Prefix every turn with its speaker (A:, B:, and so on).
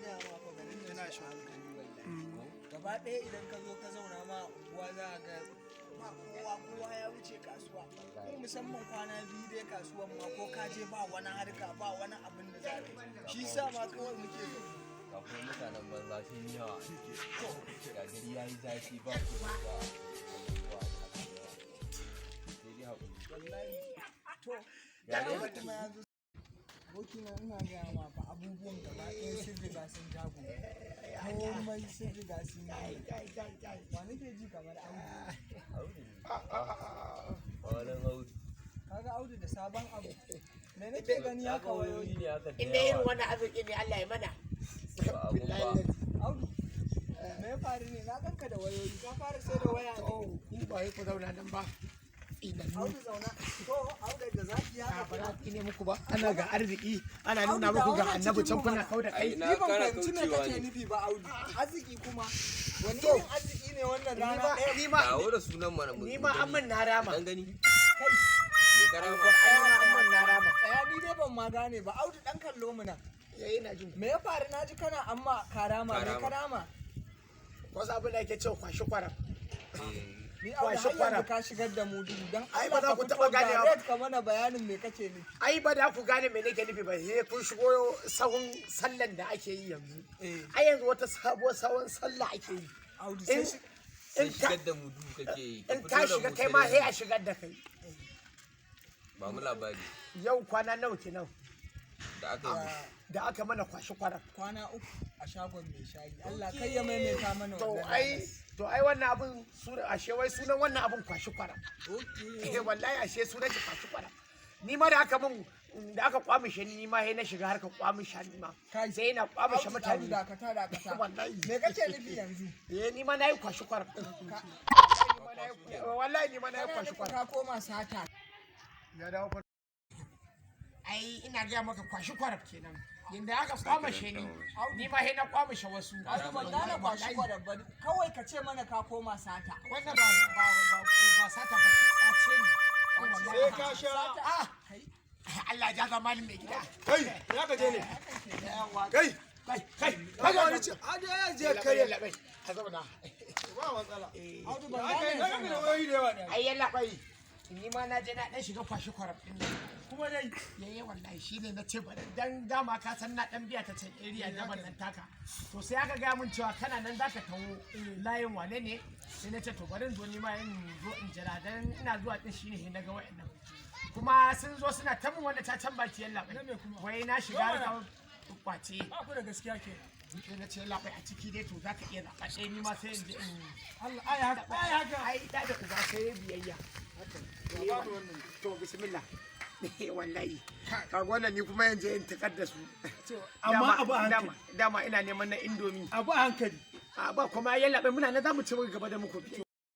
A: gaya ma fa garin yana shi hankali wallahi. Gaba ɗaya idan ka zo ka zauna ma unguwa za a ga ba kowa ya wuce kasuwa. Ko musamman kwana biyu dai kasuwan ma ko ka je ba wani harka ba wani abin da za ka yi. Shi sa ma kawai muke zo.
B: Kafin mutanen banza sun yi yawa ga gari ya yi zafi ba ku ba abubuwa sai dai haƙuri.
A: Wallahi to ya kuma ya zo. Abokina ina gaya ma fa abubuwan gaba ɗaya sun riga sun jago. Komai sun riga sun yi. Ba nake ji kamar Audu.
B: Audu Audu.
A: Kaga Audu da sabon abu. Me nake gani haka wayoyi
B: ne aka
C: inda irin wani arziki ne Allah ya mana.
A: Audu me ya faru ne na ganka da wayoyi ka fara sai da waya ne.
C: Ni ba yi ku zauna nan ba.
A: Audu zauna. To Audu da zaki ya
C: ba za ki ne muku ba. Ana ga arziki ana nuna muku ga annabi can kuna kau da kai.
A: Ni ban fahimci me kake nufi ba Audu. Arziki kuma wani irin arziki ne wannan rana ɗaya.
C: Ni ma
B: dawo da sunan mana mu.
C: Ni ma amman na rama.
B: Dan gani.
A: Kai
B: Me karama?
C: Amman na rama.
A: tsaya ni dai ban ma gane ba Audu dan kallo mu nan.
C: Yayi na jin.
A: Me ya faru naji kana amma karama me karama?
C: Wasu abin da yake cewa kwashi kwaram.
A: Ni Audu har yanzu ka shigar da mu duhu dan
C: ai ba za ku taba gane ba.
A: Ka mana bayanin me kake nufi.
C: Ai ba da ku gane me nake nufi ba sai kun shigo sahun sallan da ake yi yanzu. Ai yanzu wata sabuwar sahun sallah ake yi.
A: Audu
B: Sai shigar da mu duhu kake yi.
C: In ka shiga kai ma sai a shigar da kai.
B: Ba mu labari.
C: Yau kwana nawa kenan
B: Da aka yi
C: da aka mana kwashi kwaram.
A: kwana 3 a shagon mai shayi. Allah kai ya maimaita mana
C: wannan. To ai wannan abun ashe wai sunan wannan abun kwashi kwaram. Okay. Wallahi ashe sunan shi kwashi kwaram. Ni ma da aka mun da aka kwamishe ni ma sai na shiga harkar kwamisha ni ma. Sai na kwamishe mutane.
A: Dakata.
C: Wallahi.
A: Me kake nufi yanzu?
C: Ni ma nayi kwashi kwaram. Wallahi ni ma nayi kwashi kwaram.
A: Ka koma sata.
C: Ya dawo fa. Ai ina ga maka kwashi kwaram kenan. Inda aka kwamishe ni ma sai na kwamishe wasu.
A: Audu ban gane kwashi kwaram ba. Kawai ka ce mana ka koma sata.
C: Wannan ba sata ba ce ni.
A: Sai ka sha.
C: Allah ya ga malin mai gida.
D: Kai, ya ka je ne? Kai,
C: Kaga
D: wani ce, ade ya je kai ya labai.
C: Ka zauna.
D: Ba matsala.
A: Audu ban
D: Ai,
A: gane.
D: kai da wayoyi da yawa ne.
C: Ai yalla bai. Ni ma na je na dan shiga kwashi kwarab din nan. Kuma dai yayi wallahi shine na ce bari dan dama ka san na dan biya ta can area daban nan taka. To sai aka ga mun cewa kana nan zaka tawo layin wane ne? Sai na ce to bari zo ni ma in zo in jira dan ina zuwa din shine na ga wayannan. Kuma sun zo suna ta mun wanda ta can baki yalla bai. Wai na shiga da kwace.
A: Ba ku da gaskiya ke.
C: Sai na ce labai a ciki dai to zaka iya zaɓa ɗaya ni ma sai in je in
A: Allah ai haka.
C: ai da uba sai biyayya. To bismillah. Wallahi. Ka wannan ni kuma yanzu in takar da su.
D: Amma abu a hankali.
C: Dama ina neman na indomi.
D: Abu a hankali.
C: Ba kuma yalla bai muna na zamu ci gaba da muku.